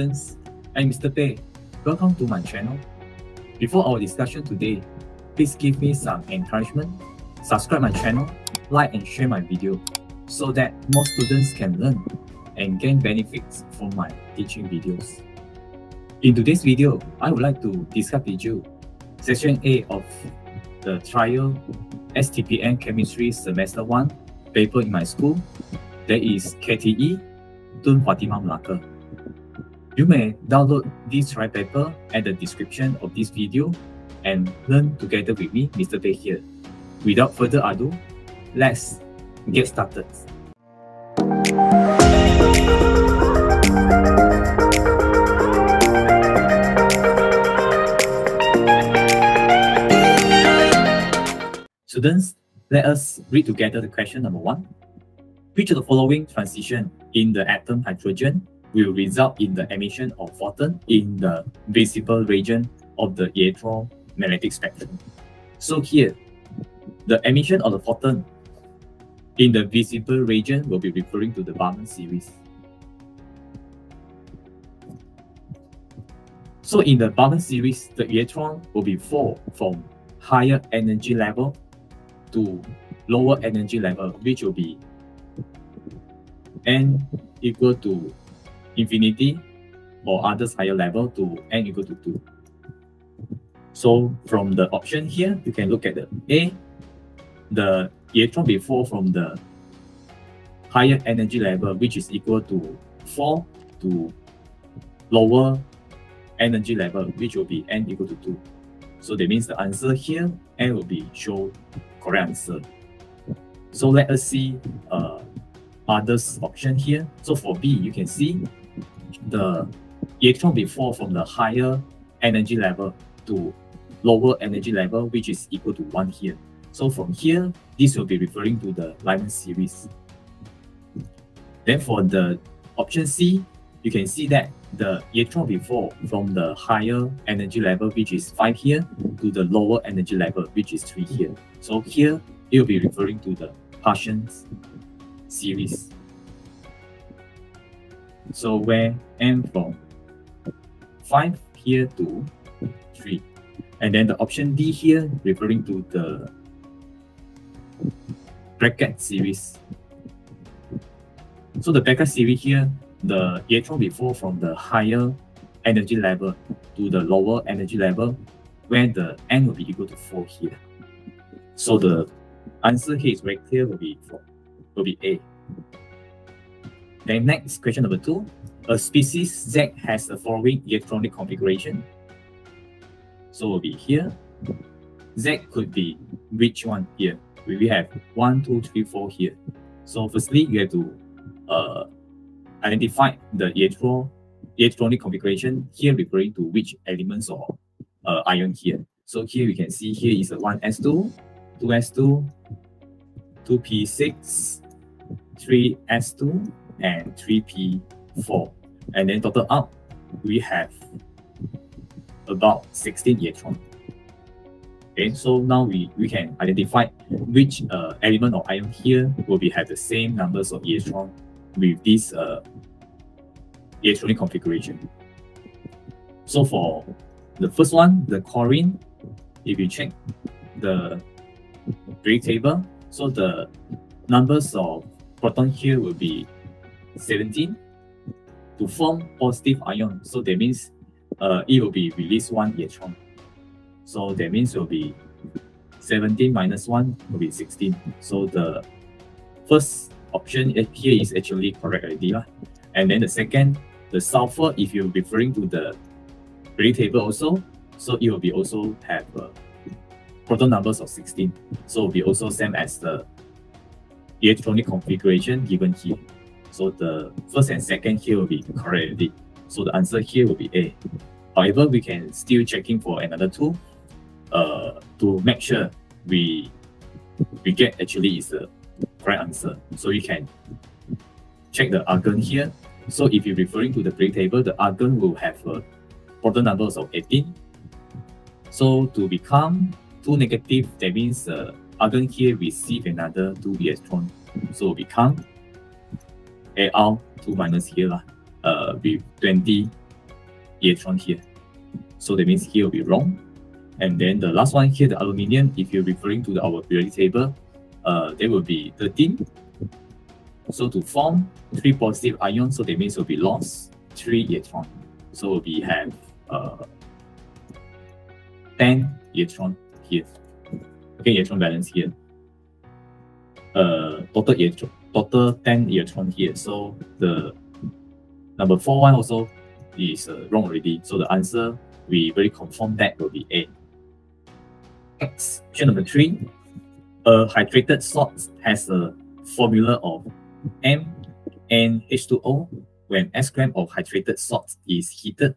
students, I'm Mr. Pei. Welcome to my channel. Before our discussion today, please give me some encouragement. Subscribe my channel, like and share my video so that more students can learn and gain benefits from my teaching videos. In today's video, I would like to discuss with you Section A of the trial STPM Chemistry Semester 1 paper in my school. That is KTE, TUN FATIMAH Melaka. You may download this trial paper at the description of this video and learn together with me, Mr. Pei here. Without further ado, let's get started. Students, let us read together the question number 1. Which of the following transition in the atom hydrogen will result in the emission of photon in the visible region of the electromagnetic spectrum? So here, the emission of the photon in the visible region will be referring to the Raman series. So in the Raman series, the electron will be fall from higher energy level to lower energy level, which will be n equal to infinity or others higher level to n equal to 2. So from the option here, you can look at the A, the electron will fall from the higher energy level, which is equal to 4 to lower energy level, which will be n equal to 2. So that means the answer here, n will be show correct answer. So let us see others option here. So for B, you can see the electron will fall from the higher energy level to lower energy level, which is equal to 1 here. So from here, this will be referring to the Lyman series. Then for the option C, you can see that the electron will fall from the higher energy level, which is 5 here, to the lower energy level, which is 3 here. So here, it will be referring to the Parsons series. So where n from 5 here to 3. And then the option D here referring to the bracket series. So the bracket series here, the electron will fall from the higher energy level to the lower energy level, where the n will be equal to 4 here. So the answer here is very clear, will be A. Then next, question number 2. A species Z has the following electronic configuration. So will be here. Z could be which one here? We have 1, 2, 3, 4 here. So firstly, you have to identify the electronic configuration here referring to which elements or ion here. So here we can see here is a 1s2, 2s2, 2p6, 3s2, and 3p4. And then total up, we have about 16 electrons. Okay, so now we can identify which element or ion here will have the same numbers of electrons with this electronic configuration. So for the first one, the chlorine, if you check the periodic table, so the numbers of proton here will be 17 to form positive ion. So that means it will be release 1 electron. So that means it will be 17 minus 1 will be 16. So the first option here is actually correct already. And then the second, the sulfur, if you're referring to the periodic table also, so it will be also have proton numbers of 16. So it will be also same as the electronic configuration given here. So the first and second here will be correct already. So the answer here will be A. However, we can still checking for another 2 to make sure we get actually is the correct answer. So you can check the argon here. So if you're referring to the periodic table, the argon will have proton numbers of 18. So to become 2 negative, that means argon here receive another 2 electron. So become Ar 2 minus here with 20 electron here. So that means here will be wrong. And then the last one here, the aluminium, if you're referring to our periodic table, there will be 13. So to form 3 positive ions, so that means will be lost 3 electron. So we have 10 electron here. Okay, electron balance here. Total 10 electron here. So the number 4 one also is wrong already. So the answer we very confirm that will be A. Next, question number 3. A hydrated salt has a formula of MnH2O. When S gram of hydrated salt is heated,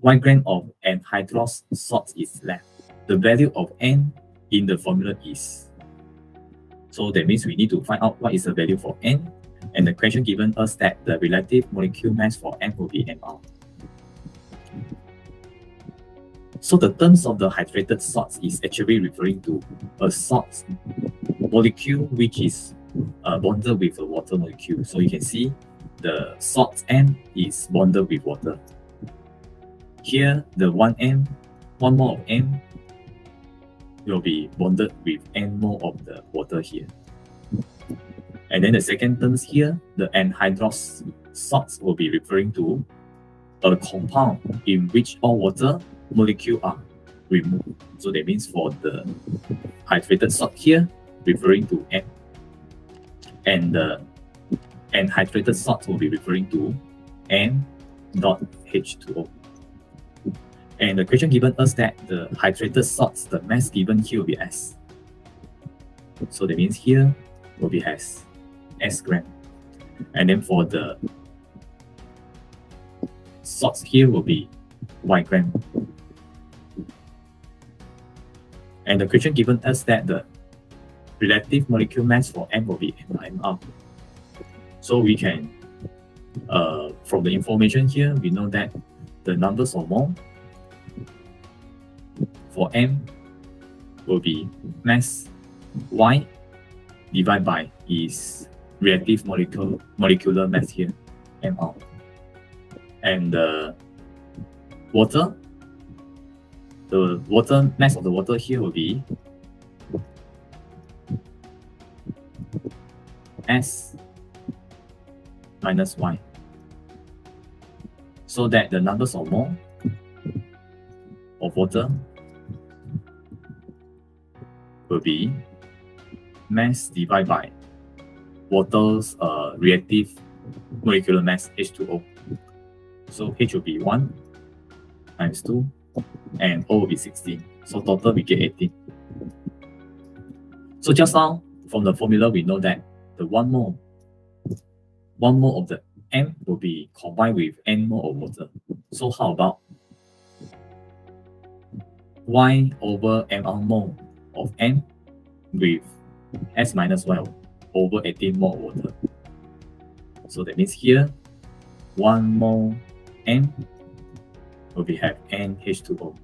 Y gram of anhydrous salt is left. The value of N in the formula is. So that means we need to find out what is the value for N. And the question given us that the relative molecule mass for N will be mR. So the terms of the hydrated salts is actually referring to a salt molecule which is bonded with a water molecule. So you can see the salt N is bonded with water. Here, the 1 mole of N will be bonded with N mole of the water here. And then the second terms here, the anhydrous salts will be referring to a compound in which all water molecules are removed. So that means for the hydrated salt here, referring to N. And the anhydrated salt will be referring to N.H2O. And the question given us that the hydrated salts, the mass given here will be S. So that means here will be S gram. And then for the salts here will be Y gram. And the question given us that the relative molecule mass for M will be mR. So we can, from the information here, we know that the numbers of mole for M will be mass Y divided by is reactive molecular mass here, mR. And the water mass of the water here will be S minus Y. So that the numbers of mole of water will be mass divided by water's reactive molecular mass H2O. So H will be 1 times 2 and O will be 16. So total we get 18. So just now from the formula we know that the 1 mole of the M will be combined with N mole of water. So how about Y over mR mole of N with S minus Y over 18 mole of water. So that means here 1 mole M will be have NH2O.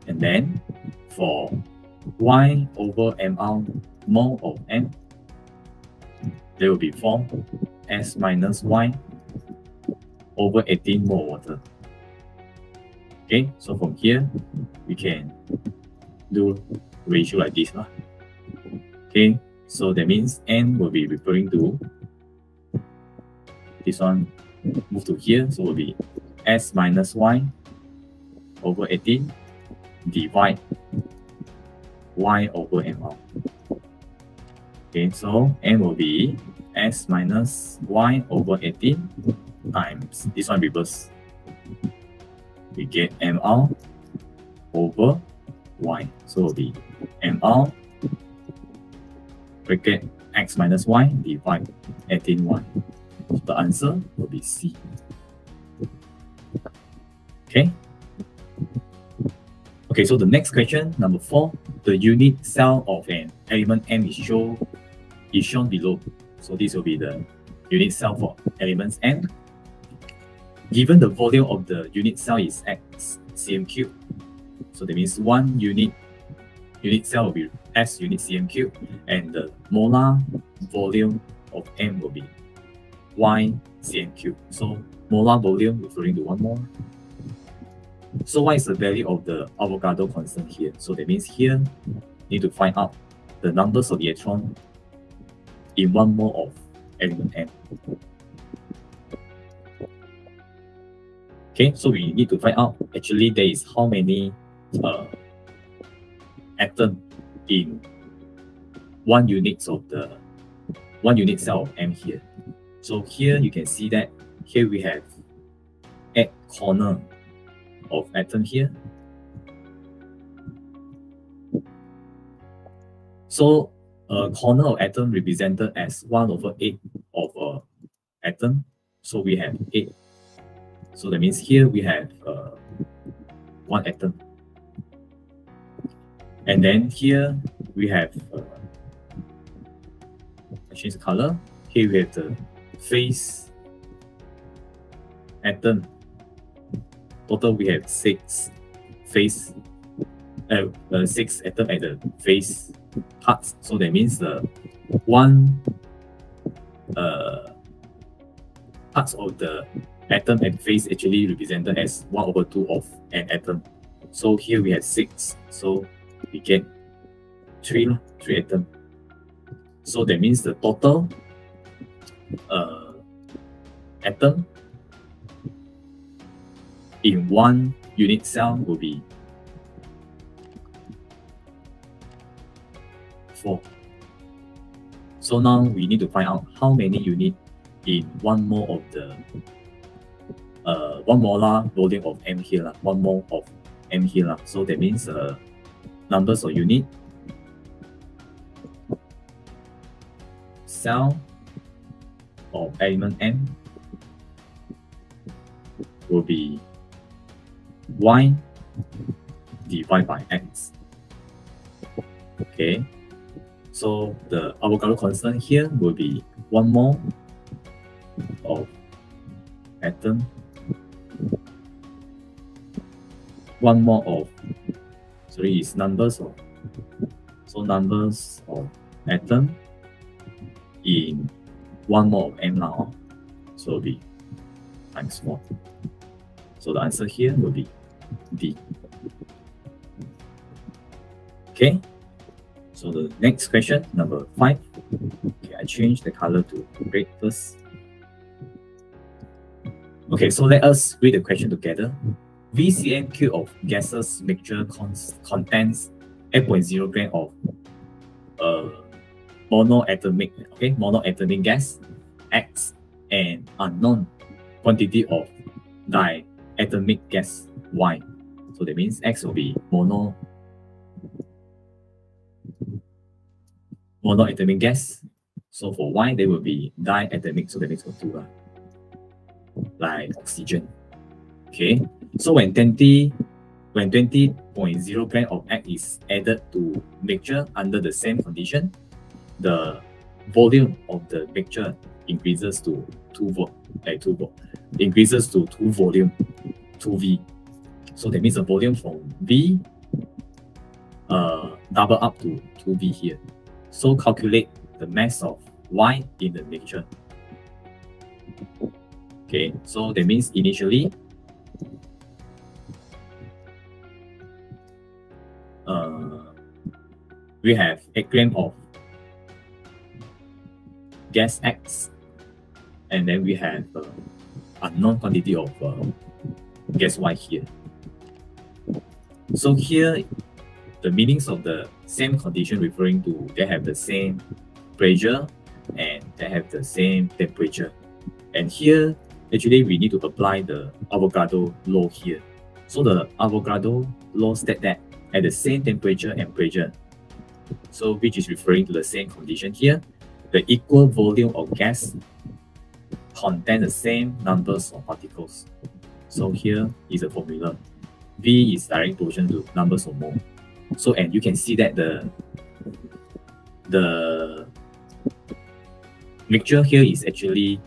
And then for Y over mR mole of M, there will be 4 S minus Y over 18 mole water. Okay, so from here we can do ratio like this. Okay, so that means N will be referring to this one, move to here, so will be S minus Y over 18 divide Y over mR. Okay, so N will be S minus Y over 18 times this one reverse. We get mR over Y. So it will be mR bracket X minus Y divide 18Y. So the answer will be C. Okay. Okay, so the next question, number 4, the unit cell of an element M is shown below. So this will be the unit cell for elements M. Given the volume of the unit cell is X cm cube, so that means one unit cell will be S unit cm cube, and the molar volume of M will be Y cm cube. So molar volume referring to 1 mole. So what is the value of the Avogadro constant here? So that means here, you need to find out the numbers of electron in 1 mole of element M. Okay, so we need to find out actually there is how many atoms in 1 unit of the 1 unit cell of M here. So here you can see that here we have 8 corner of atom here. So a corner of atom represented as 1/8 of a atom. So we have 8. So that means here we have 1 atom. And then here we have I change the color. Here we have the face atom. Total we have 6 face 6 atom at the face parts. So that means the 1 parts of the atom at face actually represented as 1/2 of an atom. So here we have 6. So we get 3 atoms. So that means the total atom in 1 unit cell will be 4. So now we need to find out how many units in 1 mole of the 1 molar volume of M here, 1 mole of M here. So that means numbers of unit cell of element M will be Y divided by X. Okay, so the Avogadro constant here will be 1 mole of atom, 1 mole of, sorry, is numbers of, so numbers of atom in 1 mole of M now, so it will be times 4. So the answer here will be D. Okay, so the next question, number 5. Okay, I change the color to red first. Okay, so let us read the question together. VCM cube of gaseous mixture contains 8.0 gram of monoatomic gas X and unknown quantity of diatomic gas Y. So that means X will be monoatomic gas. So for Y, they will be diatomic. So that means for 2, like oxygen. Okay. So when 20.0 gram of X is added to mixture under the same condition, the volume of the mixture increases to 2 volt. Increases to 2 volume, 2V. So that means the volume from V double up to 2V here. So calculate the mass of Y in the mixture. Okay, so that means initially we have 8 gram of gas X, and then we have unknown quantity of gas Y here. So here, the meanings of the same condition referring to they have the same pressure and they have the same temperature. And here, actually, we need to apply the Avogadro law here. So the Avogadro law states that at the same temperature and pressure, so which is referring to the same condition here, the equal volume of gas contain the same numbers of particles. So here is a formula. V is direct proportion to numbers of mole. So, and you can see that the mixture here is actually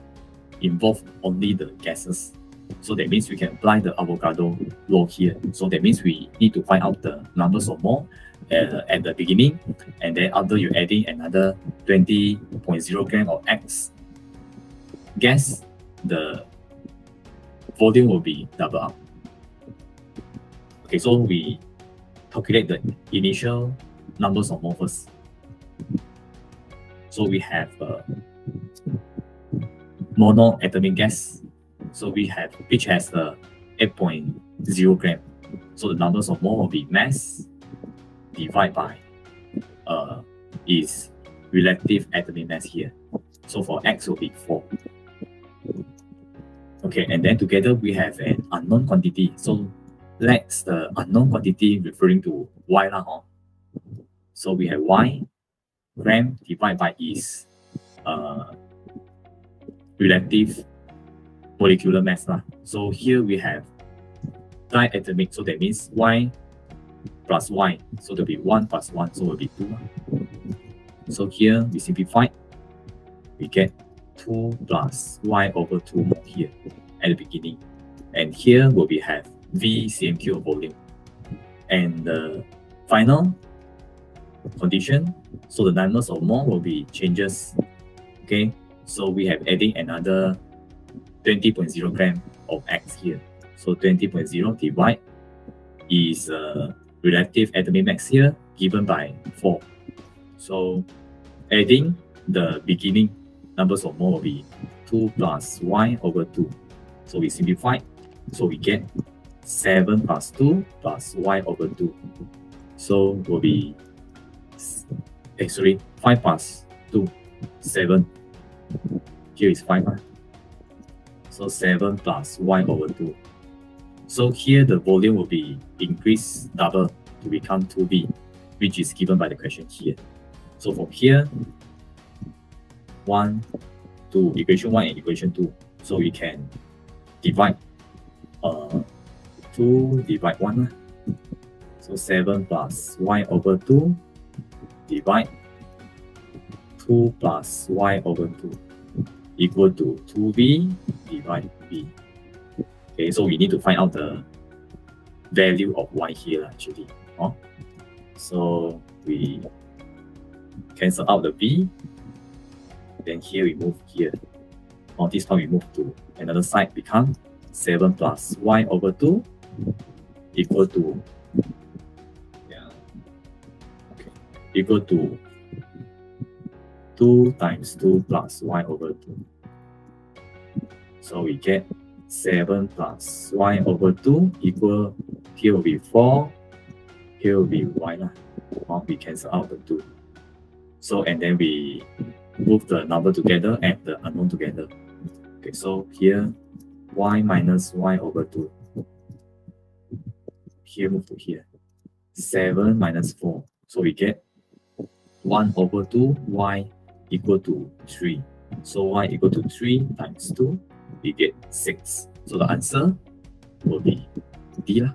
involve only the gases. So that means we can apply the Avogadro law here. So that means we need to find out the numbers of mole at the beginning, and then after you adding another 20.0 gram of X gas, the volume will be double up. Okay, so we calculate the initial numbers of mole first. So we have monoatomic gas. So we have which has 8.0 gram. So the numbers of mole will be mass divided by is relative atomic mass here. So for X will be 4. Okay, and then together we have an unknown quantity. So let's the unknown quantity referring to Y lah. So we have Y gram divided by is relative molecular mass lah. So here we have diatomic, so that means Y plus Y, so there will be 1 plus 1, so it will be 2. So here we simplify, we get 2 plus Y over 2 more here at the beginning, and here will be have V cm³ of volume, and the final condition, so the numbers of mole will be changes. Okay, so we have adding another 20.0 gram of X here, so 20.0 divide is relative atomic mass here given by 4. So adding the beginning numbers of mole will be 2 plus Y over 2. So we simplify, so we get 7 plus 2 plus Y over 2. So will be 5 plus 2, 7. Here is 5. So 7 plus Y over 2. So here the volume will be increased double to become 2V, which is given by the question here. So from here, 1, 2, equation 1 and equation 2. So we can divide 2 divide 1. So 7 plus Y over 2 divide 2 plus Y over 2 equal to 2V divide V. Okay, so we need to find out the value of Y here actually. So we cancel out the V, then here we move here. On this time we move to another side, become 7 plus Y over 2 equal to equal to 2 times 2 plus Y over 2. So we get 7 plus Y over 2 equal, here will be 4, here will be Y lah. We cancel out the 2. So and then we move the number together and the unknown together. Okay, so here Y minus Y over 2. Here move to here. 7 minus 4. So we get 1 over 2 Y equal to 3. So Y equal to 3 times 2, we get 6. So the answer will be D lah.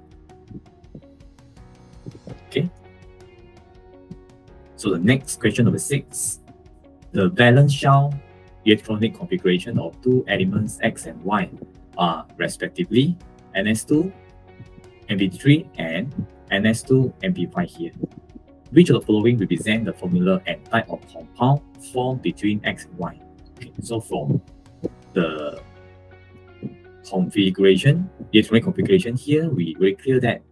Okay. So the next question, number 6. The valence shell electronic configuration of 2 elements X and Y are respectively NS2, MP3 and NS2, MP5 here. Which of the following represent the formula and type of compound formed between X and Y? Okay, so from the configuration, electronic configuration here, we very clear that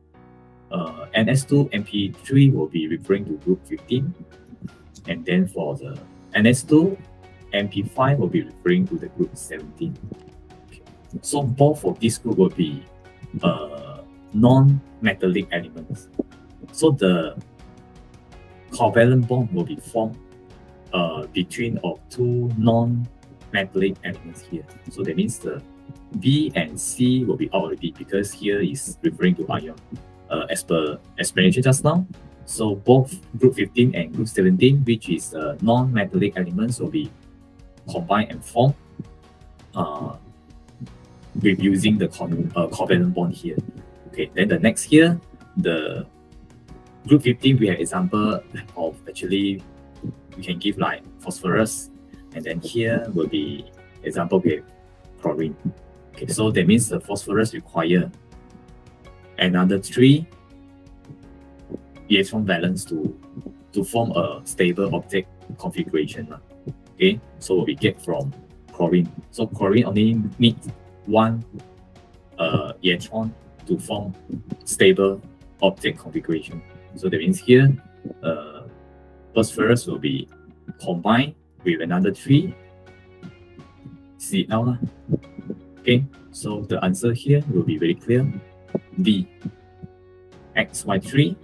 NS2, MP3 will be referring to group 15, and then for the NS2, MP5 will be referring to the group 17. Okay. So both of this group will be non-metallic elements. So the covalent bond will be formed between of 2 non-metallic elements here. So that means the B and C will be out already because here is referring to ion. As per explanation just now, so both group 15 and group 17, which is non-metallic elements, will be combined and formed with using the covalent bond here. Okay, then the next here, the group 15, we have example of actually we can give like phosphorus, and then here will be example with chlorine. Okay, so that means the phosphorus require another 3 electron valence to form a stable object configuration. Okay, so we get from chlorine. So chlorine only needs 1 electron to form stable object configuration. So that means here, phosphorus will be combined with another 3 Cl. Okay, so the answer here will be very clear. D, XY3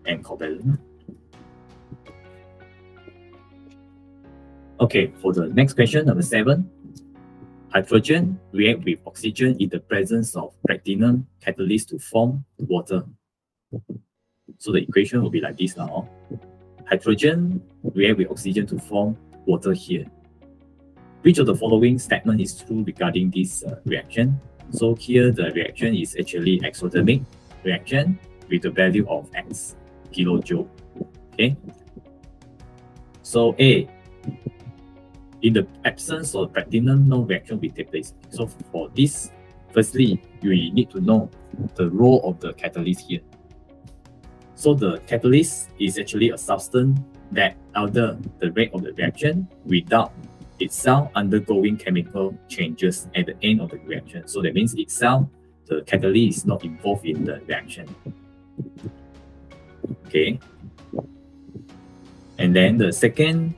and covalent. Okay, for the next question, number 7. Hydrogen react with oxygen in the presence of platinum catalyst to form water. So the equation will be like this now. Hydrogen react with oxygen to form water here. Which of the following statement is true regarding this reaction? So here the reaction is actually exothermic reaction with the value of X kilojoule. Okay. So A, in the absence of platinum, no reaction will take place. So for this, firstly, we need to know the role of the catalyst here. So the catalyst is actually a substance that alter the rate of the reaction without itself undergoing chemical changes at the end of the reaction. So that means itself, the catalyst is not involved in the reaction. Okay. And then the second,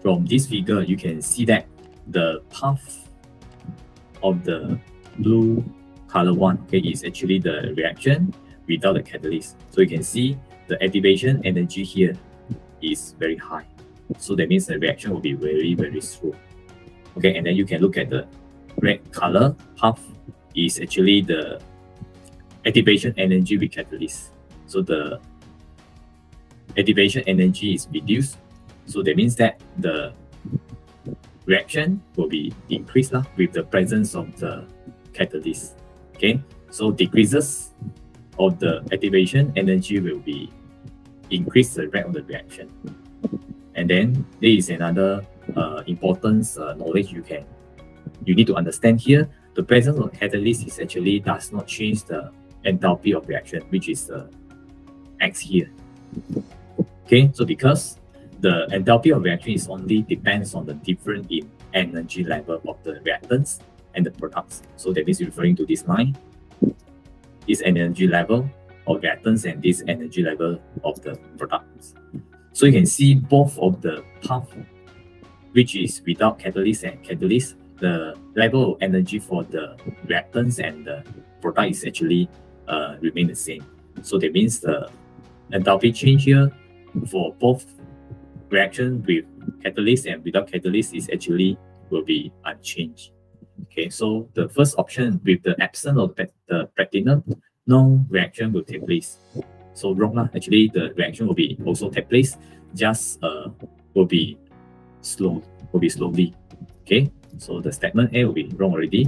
from this figure, you can see that the path of the blue color one, okay, is actually the reaction without the catalyst. So you can see the activation energy here is very high. So that means the reaction will be very, very slow. Okay, and then you can look at the red color path is actually the activation energy with catalyst. So the activation energy is reduced. So that means that the reaction will be increased with the presence of the catalyst. Okay, so decreases of the activation energy will be increase the rate of the reaction. And then there is another important knowledge you need to understand here. The presence of catalyst is actually does not change the enthalpy of reaction, which is the X here. Okay, so because the enthalpy of reaction is only depends on the difference in energy level of the reactants and the products. So that is referring to this line, this energy level of reactants and this energy level of the products. So you can see both of the path, which is without catalyst and catalyst, the level of energy for the reactants and the product is actually remain the same. So that means the enthalpy change here for both reaction with catalyst and without catalyst is actually will be unchanged. Okay, so the first option with the absence of the platinum, no reaction will take place. So wrong. Actually, the reaction will be also take place, just will be slowly. Okay, so the statement A will be wrong already.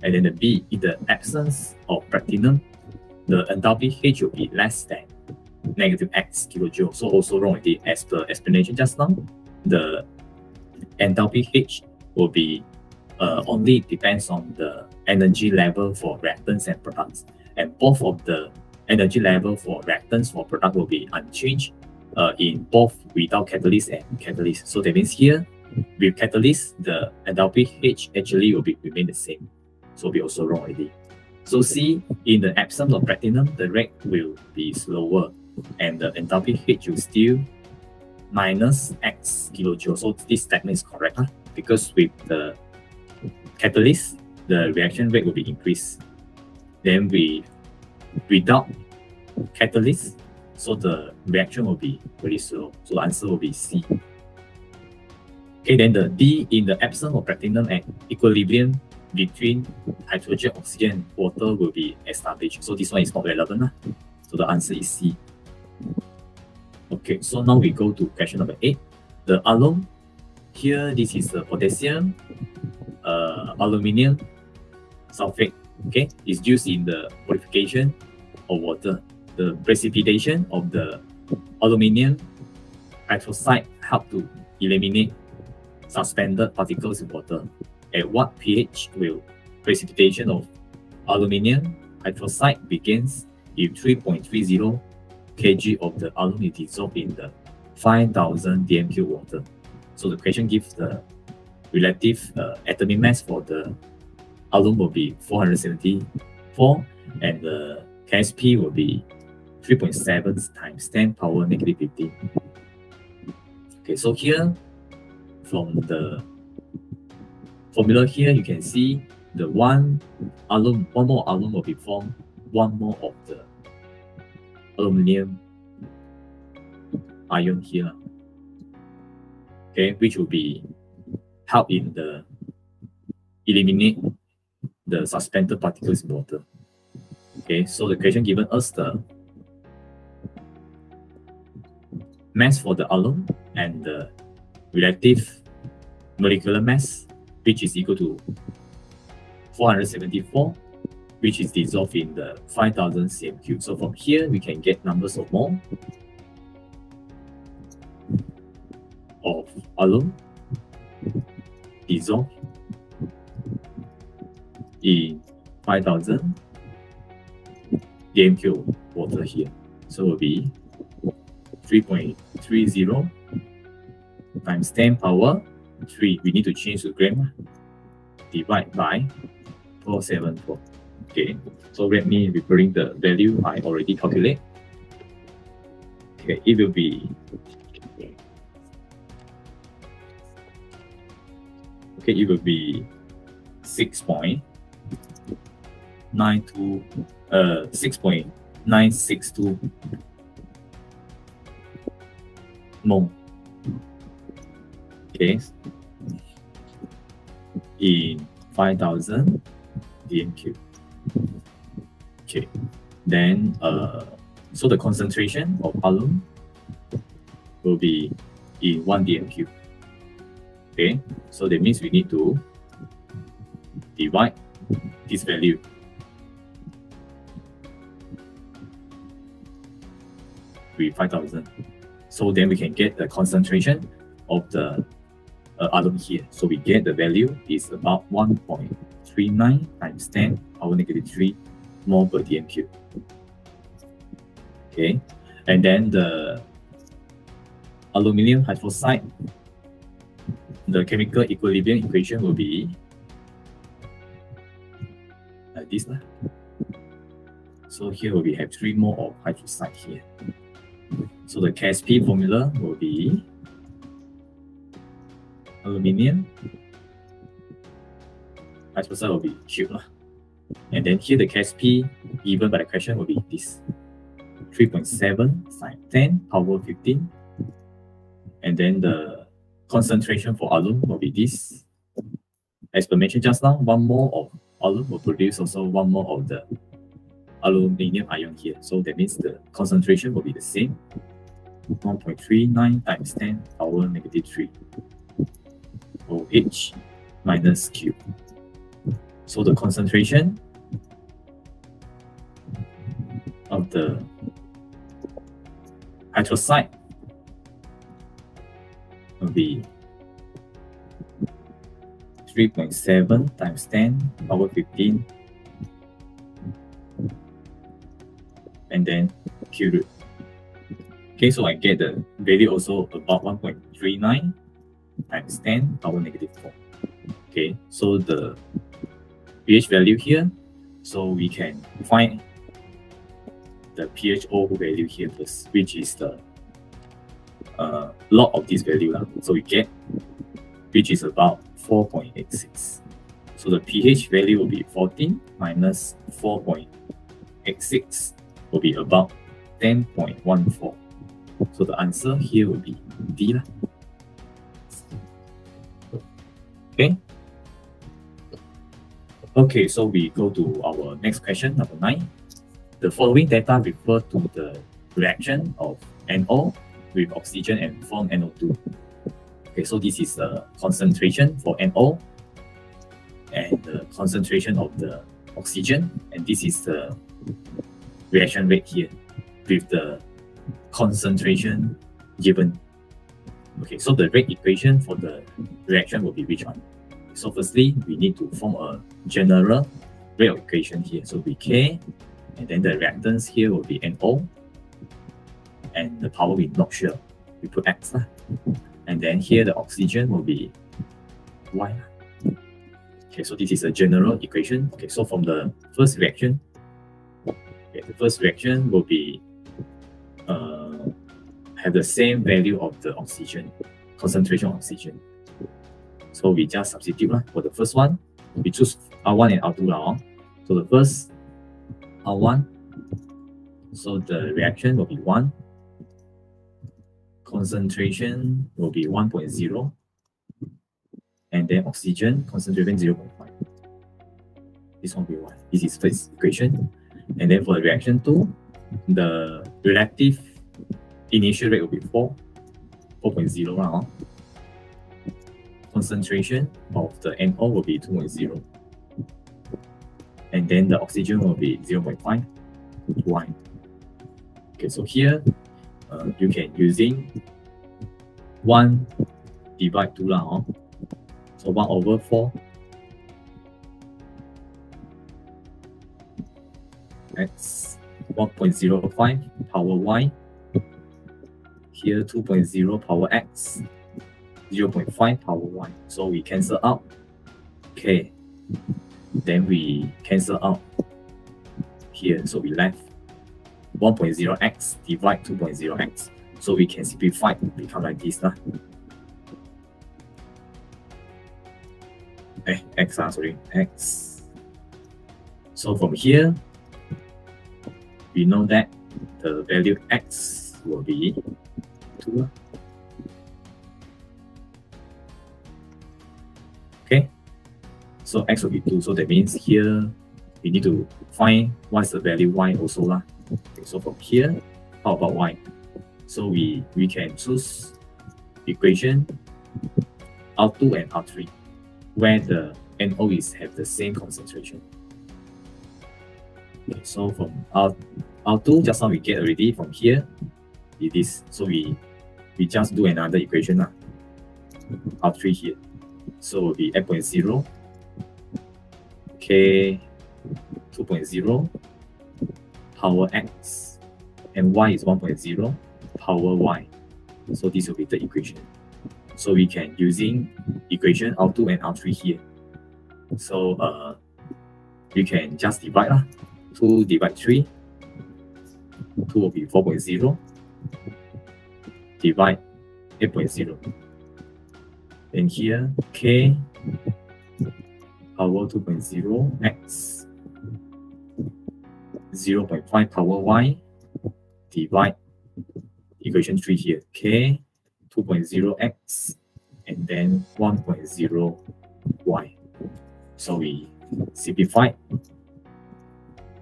And then the B, in the absence of platinum, the enthalpy H will be less than negative X kilojoule. So also wrong already. As per explanation just now, the enthalpy H will be only depends on the energy level for reactants and products. And both of the energy level for reactants for product will be unchanged in both without catalyst and catalyst. So that means here, with catalyst, the enthalpy H actually will be remain the same. So we also wrong already. So C, in the absence of platinum, the rate will be slower and the enthalpy H will still minus X kilojoule. So this statement is correct because with the catalyst, the reaction rate will be increased. Then without catalyst, so the reaction will be very slow. So the answer will be C. Okay, then the D, in the absence of platinum and equilibrium between hydrogen, oxygen, and water will be established. So this one is not relevant. So the answer is C. Okay, so now we go to question number 8. The alum, here this is the potassium, aluminium sulfate, okay, is used in the purification of water. The precipitation of the aluminium hydroxide help to eliminate suspended particles in water. At what pH will precipitation of aluminium hydroxide begins if 3.30 kg of the alum is dissolved in the 5,000 dm³ water? So the question gives the relative atomic mass for the alum will be 475 4, and the KSP will be 3.7 times 10 power negative 15. Okay, so here, from the formula here, you can see the one more alum will be formed, one more of the aluminum ion here. Okay, which will be help in the eliminate the suspended particles in water. Okay, so the question given us the mass for the alum and the relative molecular mass, which is equal to 474, which is dissolved in the 5000 cm3. So from here, we can get numbers of mole of alum dissolved in 5000 cm3 water here. So it will be 3.30 times 10 power 3. We need to change to gram. Divide by 474. Okay, so let me referring the value I already calculate. Okay, it will be 6.962 mole. Okay, in 5000 dm3. Okay, then so the concentration of alum will be in 1 dm3. Okay, so that means we need to divide this value with 5000. So then we can get the concentration of the alum here. So we get the value is about 1.39 times 10 power negative 3 mole per dm3. Okay, and then the aluminum hydroxide, the chemical equilibrium equation will be like this. So here we have 3 mole of hydroxide here. So the KSP formula will be aluminum hydroxide will be cube. And then here the KSP given by the question will be this 3.7 times 10 power 15. And then the concentration for alum will be this. As per mentioned just now, 1 mole of alum will produce also 1 mole of the aluminum ion here. So that means the concentration will be the same. 1.39 times 10 power negative 3 OH minus Q. So the concentration of the hydroxide will be 3.7 times 10 power 15 and then Q root. Okay, so I get the value also about 1.39 times 10 power negative 4. Okay, so the pH value here, so we can find the pHO value here first, which is the log of this value. So we get, which is about 4.86. So the pH value will be 14 minus 4.86 will be about 10.14. So the answer here will be D. Okay. Okay, so we go to our next question, number 9. The following data refer to the reaction of NO with oxygen and form NO2. Okay, so this is the concentration for NO and the concentration of the oxygen, and this is the reaction rate here with the concentration given. Okay, so the rate equation for the reaction will be which one? So firstly, we need to form a general rate equation here. So we K, and then the reactants here will be NO, and the power we're not sure. We put X. And then here the oxygen will be Y. Okay, so this is a general equation. Okay, so from the first reaction, Okay, the first reaction will be have the same value of the oxygen, concentration of oxygen. So we just substitute for the first one. We choose R1 and R2 now. So the first R1, so the reaction will be 1. Concentration will be 1.0. And then oxygen concentration 0.5. This one will be 1. This is first equation. And then for the reaction 2, the relative initial rate will be 4.0 now. Concentration of the NO will be 2.0. And then the oxygen will be 0.5. Y. Okay, so here you can using 1 divide 2 now. So 1 over 4. That's 1.05 power Y. Here 2.0 power X. 0.5 power Y. So we cancel out. Okay. Then we cancel out here. So we left 1.0x divide 2.0x. So we can simplify it, become like this. X. So from here, we know that the value X will be 2. Okay, so X will be 2. So that means here we need to find what's the value Y also. Okay, so from here, how about Y? So we can choose equation R2 and R3, where the NO have the same concentration. Okay, so from R2, just now we get already from here, it is. So we just do another equation, R3 here. So it will be 8.0, K 2.0, power X, and Y is 1.0, power Y. So this will be the equation. So we can using equation R2 and R3 here. So we can just divide 2 divide 3. 2 will be 4.0 divide 8.0. Then here K power 2.0 X 0.5 power Y divide equation 3 here K 2.0 X and then 1.0 Y. So we simplify.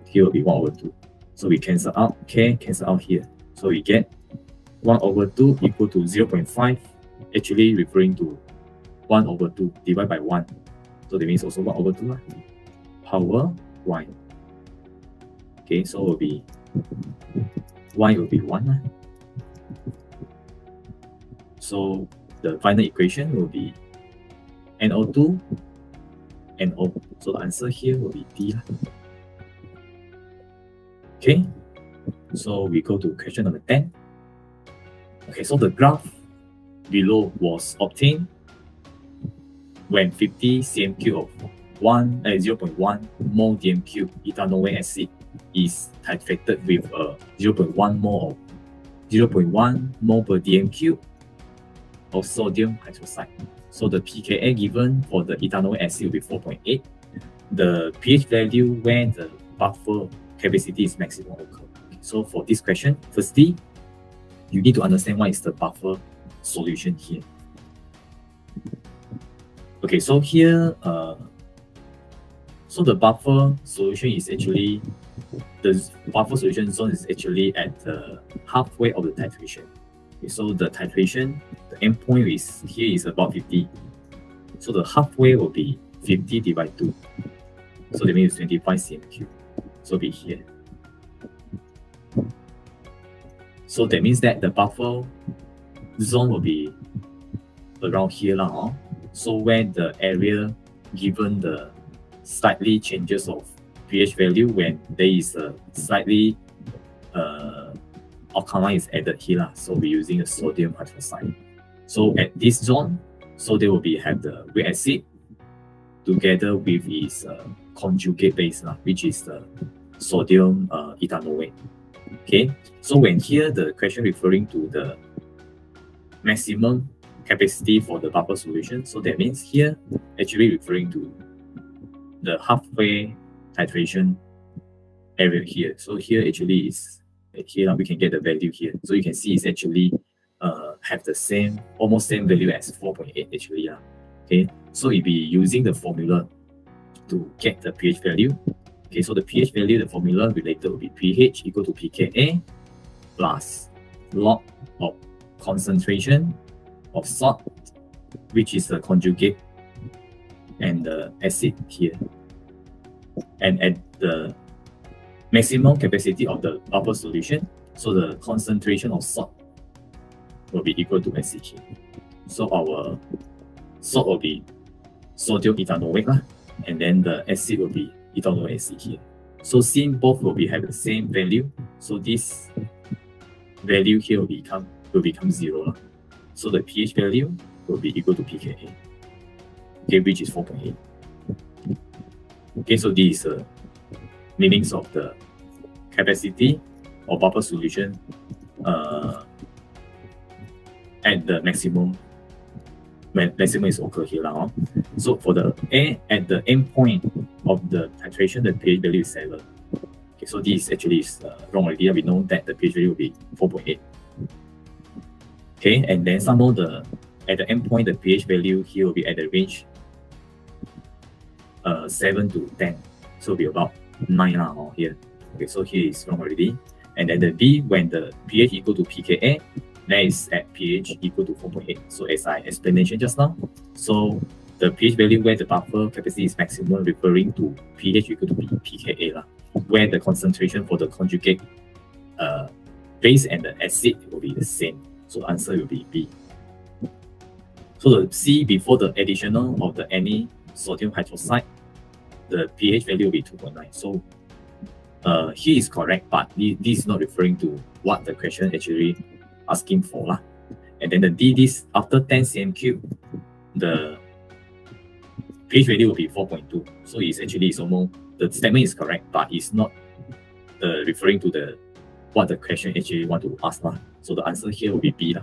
Here will be 1 over 2. So we cancel out K, cancel out here. So we get 1 over 2 equal to 0.5, actually referring to 1 over 2 divided by 1. So that means also 1 over 2 power Y. Okay, so will be Y will be 1. So the final equation will be NO2 NO. So the answer here will be D. Okay, so we go to question number 10. Okay, so the graph below was obtained when 50 cm³ of 0.1 mole DMQ ethanol acid is titrated with a 0.1 mole of 0.1 mole per DMQ of sodium hydroxide. So the pKa given for the ethanol acid will be 4.8. The pH value where the buffer capacity is maximum occur. Okay, so for this question, firstly, you need to understand what is the buffer solution here. Okay, so here, so the buffer solution is actually, the buffer solution zone is actually at the halfway of the titration. Okay, so the titration, the endpoint is here is about 50. So the halfway will be 50 divided 2. So that means 25 cm³. So be here. So that means that the buffer zone will be around here. So where the area given the slightly changes of pH value when there is a slightly alkaline is added here. So we're using a sodium hydroxide. So at this zone, so they will be have the weak acid together with its conjugate base, which is the sodium ethanoate. Okay, so when here the question referring to the maximum capacity for the buffer solution, so that means here actually referring to the halfway titration area here. So here actually is here we can get the value here. So you can see it's actually have the same, almost same value as 4.8 actually. Okay, so if we using the formula to get the pH value. Okay, so the pH value, the formula related will be pH equal to pKa plus log of concentration of salt, which is the conjugate, and the acid here. And at the maximum capacity of the buffer solution, so the concentration of salt will be equal to SCK. So our salt will be sodium ethanoate, and then the acid will be ethanoate acid here. So since both will be have the same value, so this value here will become 0. So the pH value will be equal to pKa, okay, which is 4.8. Okay, so this is meanings of the capacity of buffer solution at the maximum, when maximum is occur here. So for the at the end point of the titration, the pH value is 7. Okay, so this actually is wrong idea. We know that the pH value will be 4.8. Okay, and then some of the at the end point, the pH value here will be at the range 7 to 10. So it'll be about 9 here. Okay, so here is wrong already. And then the B, when the pH equal to pKa, that is at pH equal to 4.8. So as I explained just now, so the pH value where the buffer capacity is maximum referring to pH equal to pKa, where the concentration for the conjugate base and the acid will be the same. So the answer will be B. So the C, before the additional of the any sodium hydroxide, the pH value will be 2.9. So here is correct, but this is not referring to what the question actually asking for. And then the D, this after 10 cm3, the pH value will be 4.2. So it's actually almost, the statement is correct, but it's not referring to the what the question actually want to ask. So the answer here will be B.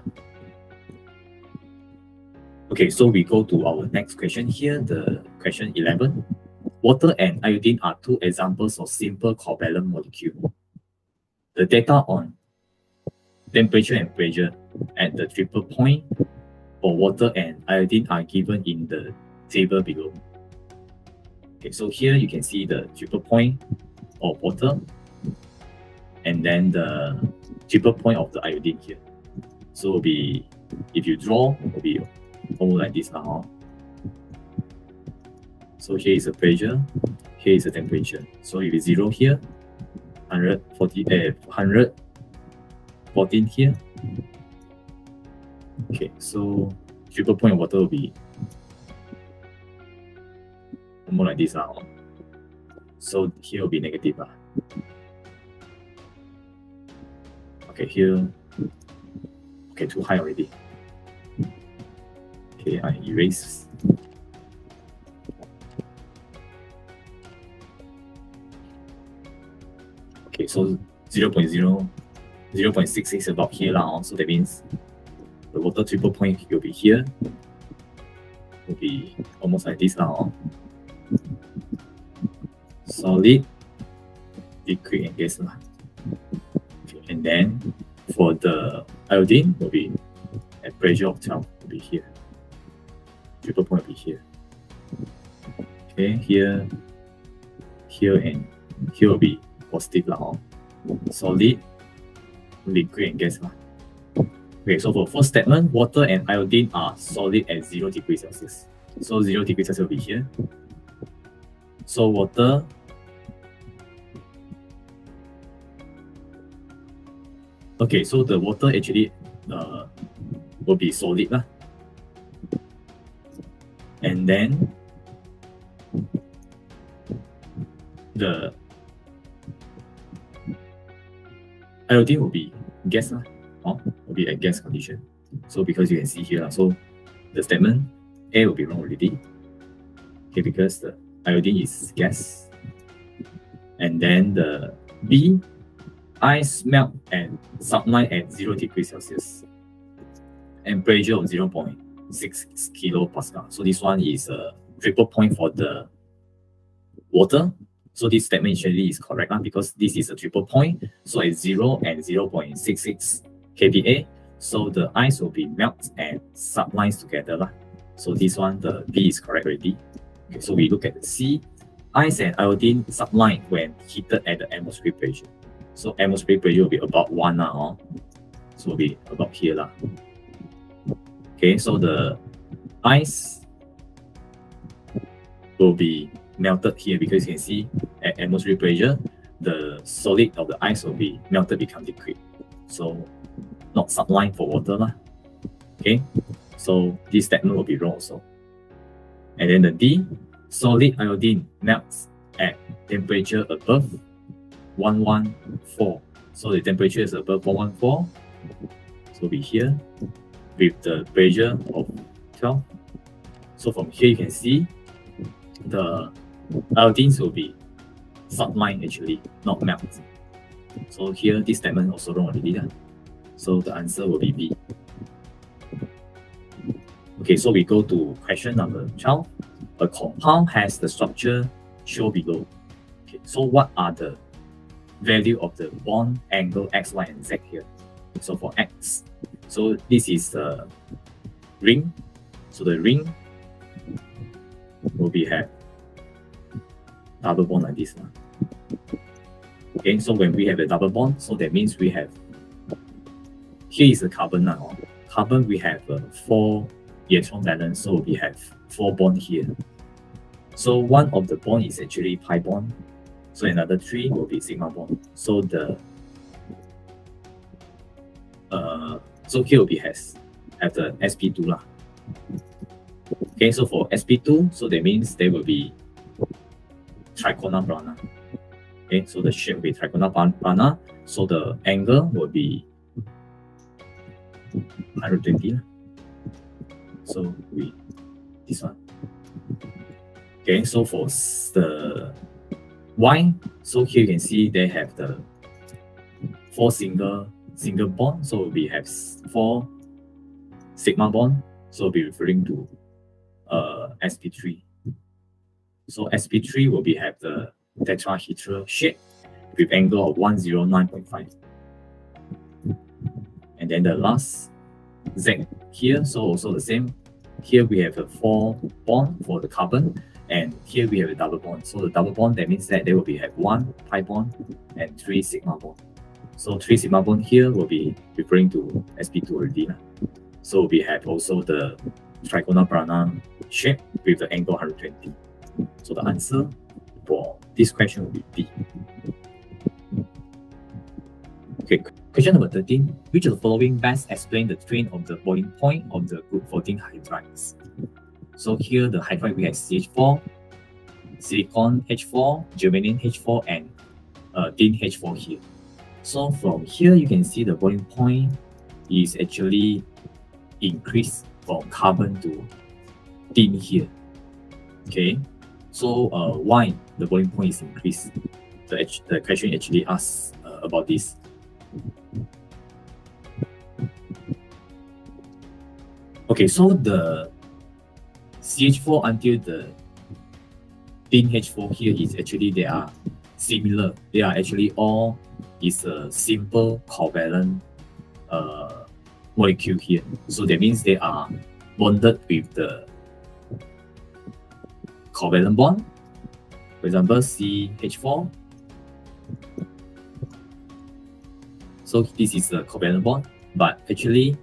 Okay, so we go to our next question here, the question 11. Water and iodine are two examples of simple covalent molecule. The data on temperature and pressure at the triple point for water and iodine are given in the table below. Okay, so here you can see the triple point of water and then the triple point of the iodine here. So it'll be, if you draw, it will be almost like this now. So here is the pressure, here is the temperature. So if it's 0 here, 114 here. Okay, so triple point of water will be more like this now. So here will be negative. Okay, here, okay, too high already. Okay, I erase. Okay, so 0.66 is about here now. So that means the water triple point will be here. Will be almost like this now. Solid, liquid, and gas. Okay, and then for the iodine will be at pressure of 12 will be here. Triple point will be here. Okay, here, and here will be positive now. Solid, liquid, and gas. Okay, so for first statement, water and iodine are solid at 0 degrees Celsius. So 0 degrees Celsius will be here. So water okay, so the water actually will be solid. And then the iodine will be gas, will be at gas condition. So because you can see here, so the statement A will be wrong already. Okay, because the iodine is gas. And then the B, ice melt and subline at 0 degrees Celsius and pressure of 0.6 kilopascal. So this one is a triple point for the water. So this statement actually is correct because this is a triple point. So it's 0 and 0.66 kPa. So the ice will be melt and sublines together. So this one, the B is correct already. Okay, so we look at the C. Ice and iodine subline when heated at the atmospheric pressure. So atmospheric pressure will be about 1 now. So it will be about here. Okay, so the ice will be melted here because you can see at atmospheric pressure, the solid of the ice will be melted, become liquid. So not subline for water. Okay, so this statement will be wrong also. And then the D, solid iodine melts at temperature above 114. So the temperature is above 114. So be here with the pressure of 12. So from here you can see the iodines will be subline actually, not melt. So here this statement also wrong already. So the answer will be B. Okay, so we go to question number 12. A compound has the structure shown below. Okay, so what are the value of the bond angle X, Y, and Z here? So for X, so this is a ring. So the ring will be have double bond like this. Okay, so when we have a double bond, so that means we have, here is the carbon now. Carbon we have 4 electron balance, so we have 4 bond here. So one of the bond is actually pi bond. So another 3 will be sigma bond. So the so here will be have the sp2 lah. Okay, so for sp2, so that means there will be trigonal plana. Okay, so the shape will be trigonal plana. So the angle will be 120. So this one. Okay, so for the Y, so here you can see they have the 4 single bond. So we have 4 sigma bond. So we'll be referring to sp3. So sp3 will be have the tetrahedral shape with angle of 109.5. And then the last Z here, so also the same. Here we have a 4 bond for the carbon, and here we have a double bond. So the double bond, that means that there will be have 1 pi bond and 3 sigma bond. So 3 sigma bond here will be referring to sp2 already. So we have also the trigonal plana shape with the angle 120. So the answer for this question will be B. Okay, question number 13. Which of the following best explain the train of the boiling point of the group 14 hydrides? So here the hydride we have CH4, silicon H4, germanium H4, and tin H4 here. So from here you can see the boiling point is actually increased from carbon to tin here. Okay, so why the boiling point is increased? The question actually asks about this. Okay, so the CH4 until the tin H4 here is actually they are similar. They are actually all is a simple covalent molecule here. So that means they are bonded with the covalent bond. For example, CH4. So this is a covalent bond, but actually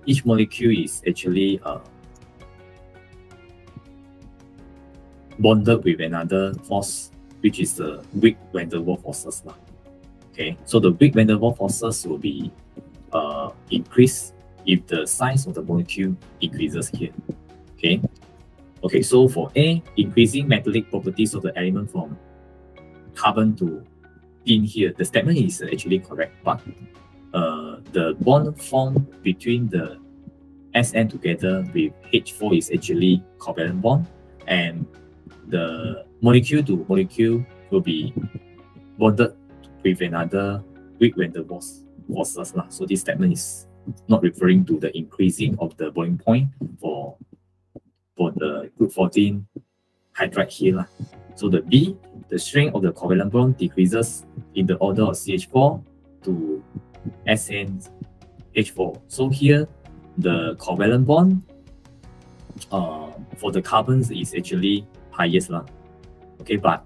each molecule is actually bonded with another force, which is the weak van der Waals forces. Okay, so the weak van der Waals forces will be increased if the size of the molecule increases here. Okay, so for A, increasing metallic properties of the element from carbon to tin here, the statement is actually correct, but the bond formed between the SN together with H4 is actually covalent bond, and the molecule to molecule will be bonded with another weak van der Waals forces. So this statement is not referring to the increasing of the boiling point for the group 14 hydride here. So the B, the strength of the covalent bond decreases in the order of CH4 to SNH4. So here, the covalent bond for the carbons is actually highest. Okay, but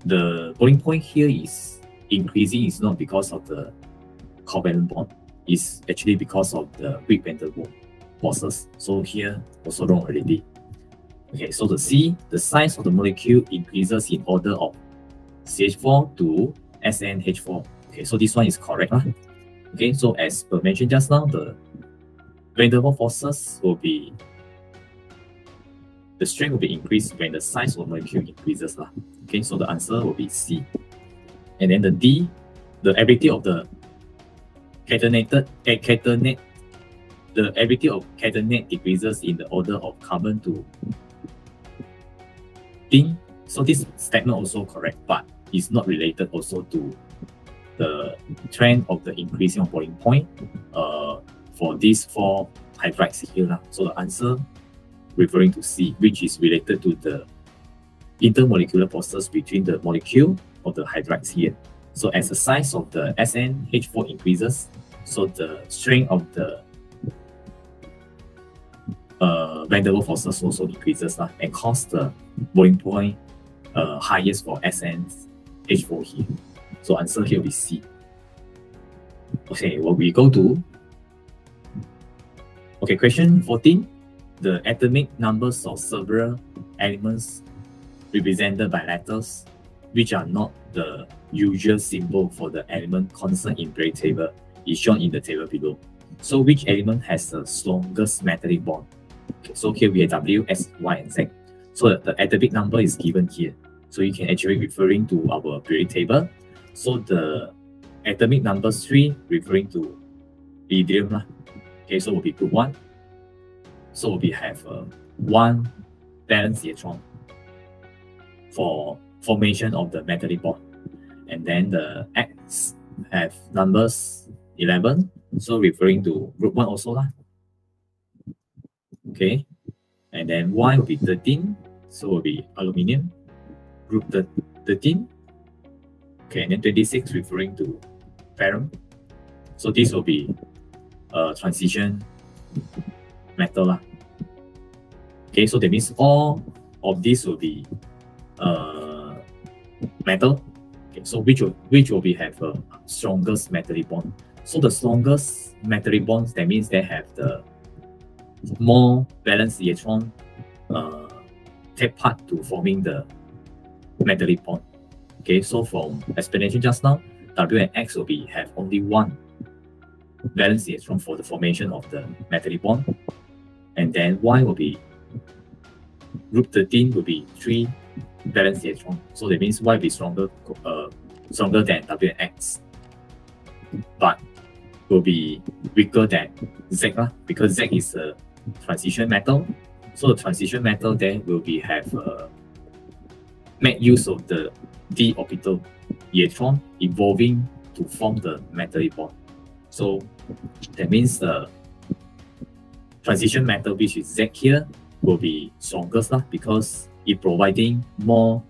the boiling point here is increasing is not because of the covalent bond. It's actually because of the weak van der Waals forces. So here, also wrong already. Okay, so the C, the size of the molecule increases in order of CH4 to SNH4. Okay, so this one is correct. Okay, so as per mentioned just now, the van der Waals forces will be, the strength will be increased when the size of the molecule increases. Okay, so the answer will be C. And then the D, the ability of the the ability of catenate decreases in the order of carbon to tin. So this statement also correct, but it's not related also to the trend of the increasing of boiling point for these 4 hydrides here. So the answer referring to C, which is related to the intermolecular forces between the molecule of the hydrides here. So as the size of the SNH4 increases, so the strength of the van der Waals forces also increases and cause the boiling point highest for SNH4 here. So answer here will be C. Okay, well, we go to question 14. The atomic numbers of several elements represented by letters which are not the usual symbol for the element concerned in periodic table is shown in the table below. So which element has the strongest metallic bond? Okay, so here we have W, S, Y, and Z. So the atomic number is given here. So you can actually referring to our periodic table. So the atomic number 3 referring to iridium. Okay, so will be group 1. So we have 1 valence electron for formation of the metallic bond. And then the X have numbers 11. So referring to group 1 also. Okay. And then Y will be 13. So will be aluminium. Group 13. Okay, and then 26 referring to ferrum. So this will be transition metal. Okay, so that means all of these will be metal. Okay, so which will be have a strongest metallic bond? So the strongest metallic bonds, that means they have the more valence electron take part to forming the metallic bond. Okay, so from explanation just now, W and X will be have only 1 valence electron for the formation of the metallic bond, and then Y will be group 13 will be 3 valence electron. So that means Y will be stronger than W and X, but will be weaker than Z because Z is a transition metal. So the transition metal then will be have make use of the d orbital electron evolving to form the metallic bond. So that means the transition metal, which is Z here, will be strongest because it providing more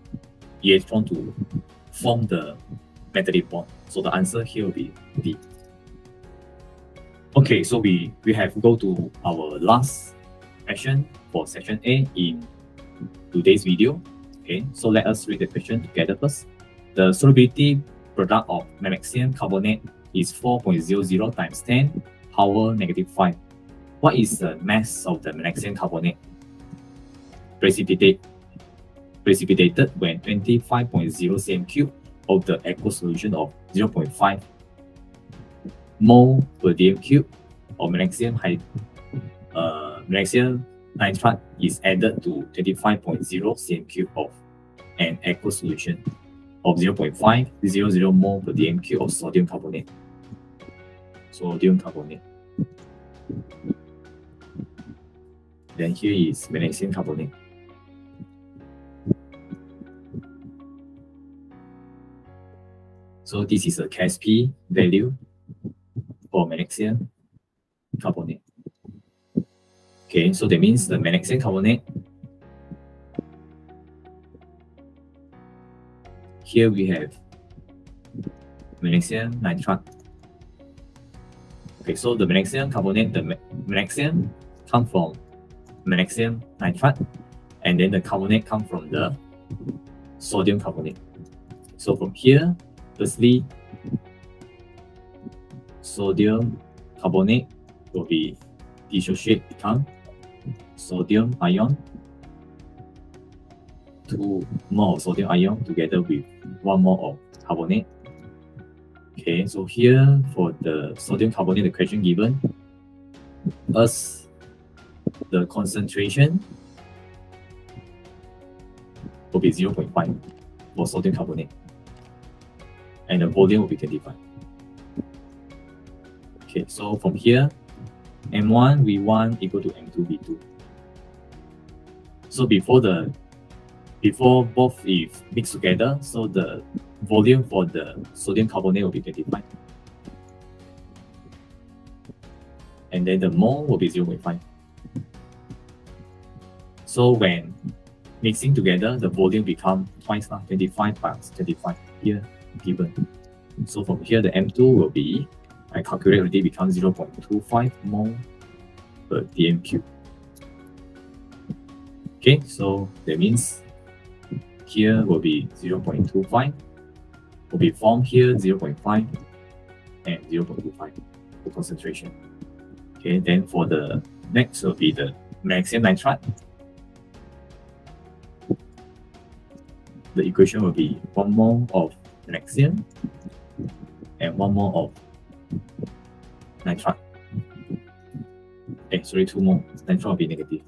electron to form the metallic bond. So the answer here will be D. Okay, so we have go to our last question for section A in today's video. Okay, so let us read the question together first. The solubility product of magnesium carbonate is 4.00 times 10 power negative 5. What is the mass of the magnesium carbonate precipitated when 25.0 cm cube of the aqueous solution of 0.5 mole per dm cube of magnesium nitrate is added to 25.0 cm cube of an aqueous solution of 0.500 mole per dm cube of sodium carbonate. Then here is magnesium carbonate. So this is a KSP value for magnesium carbonate. Okay, so that means the magnesium carbonate, here we have magnesium nitrate. Okay, so the magnesium carbonate, the magnesium come from magnesium nitrate, and then the carbonate come from the sodium carbonate. So from here, firstly, sodium carbonate will be dissociate, become sodium ion, 2 more of sodium ion together with 1 more of carbonate. Okay, so here for the sodium carbonate, the question given us the concentration will be 0.5 for sodium carbonate, and the volume will be 25. Okay, so from here, M1 V1 equal to M2 V2. So before both is mixed together, so the volume for the sodium carbonate will be 25. And then the mole will be 0.5. So when mixing together, the volume become twice, 25 times 25 here given. So from here, the M2 will be, I calculate already, becomes 0.25 mole per dm cube. Okay, so that means here will be 0.25, will be formed here 0.5 and 0.25 for concentration. Okay, then for the next will be the magnesium nitrate. The equation will be 1 mole of magnesium and 1 mole of nitrate. Okay, sorry, 2 mole. Nitrate will be negative.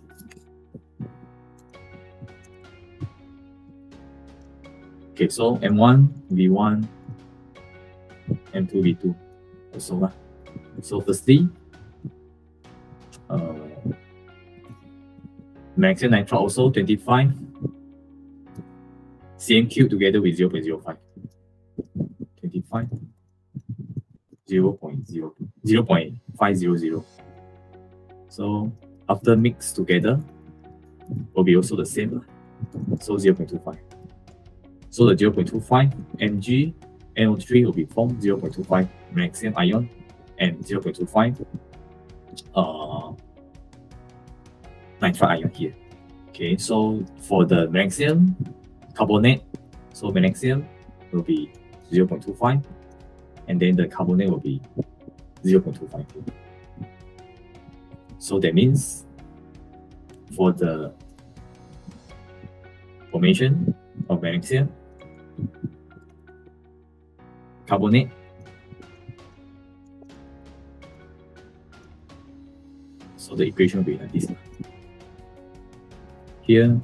Okay, so M1, V1, M2, V2. So firstly, magnesium nitrate also 25 cm cube together with 0.05. 25, 0.500. So after mix together, will be also the same. So 0.25. So the 0.25 Mg NO3 will be formed 0.25 magnesium ion and 0.25 nitrate ion here. Okay, so for the magnesium carbonate, so magnesium will be 0.25 and then the carbonate will be 0.25. So that means for the formation of magnesium carbonate, so the equation will be like this. Here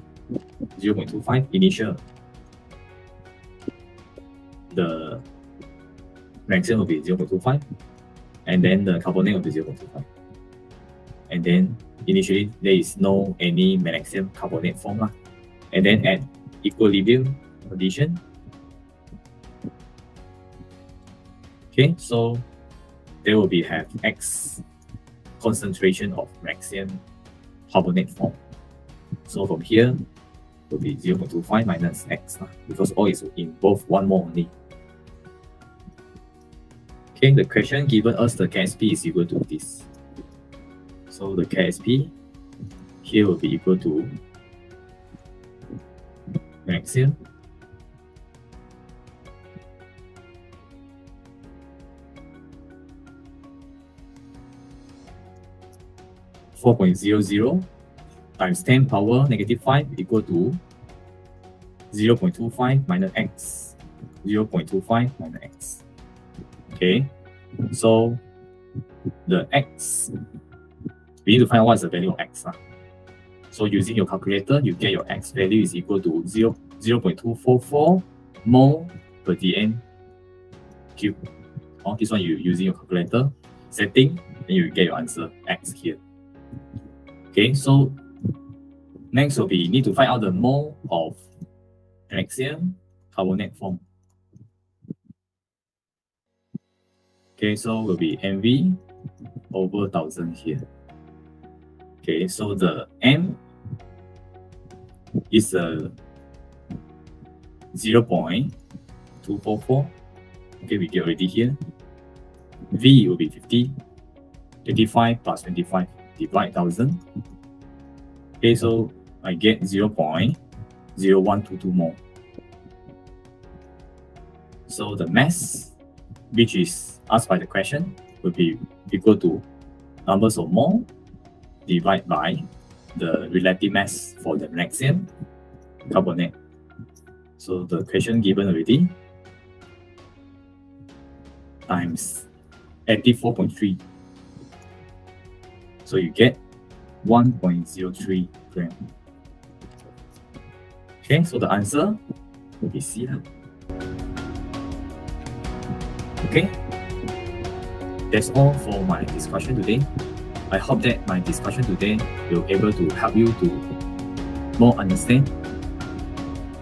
0.25 initial, the magnesium will be 0.25 and then the carbonate will be 0.25, and then initially there is no any magnesium carbonate form, and then at equilibrium condition, okay, so there will be have X concentration of magnesium carbonate form. So from here will be 0.25 minus X, because all is in both 1 mole only. Okay, the question given us the KSP is equal to this. So the KSP here will be equal to magnesium (4.00) times 10 power negative 5 equal to 0.25 minus X. 0.25 minus X. Okay, so the X, we need to find out what's the value of X. So using your calculator, you get your X value is equal to 0.244 mole per dm cube. This one you using your calculator setting, then you get your answer X here. Okay, so next will be need to find out the mole of magnesium carbonate form. Okay, so will be MV over 1000 here. Okay, so the M is a 0.244. Okay, we get already here. V will be 50. 25 plus 25 divide 1000. Okay, so I get 0.0122 mole. So the mass, which is asked by the question, will be equal to numbers of mole divided by the relative mass for the magnesium carbonate. So the question given already times 84.3. So you get 1.03 gram. Okay, so the answer will be C. Okay, that's all for my discussion today. I hope that my discussion today will be able to help you to more understand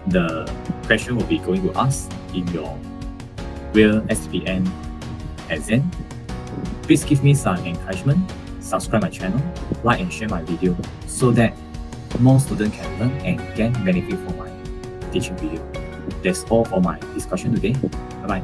the question will be going to ask in your real STPM exam. Please give me some encouragement, subscribe my channel, like and share my video so that more students can learn and gain benefit from my teaching video. That's all for my discussion today. Bye bye.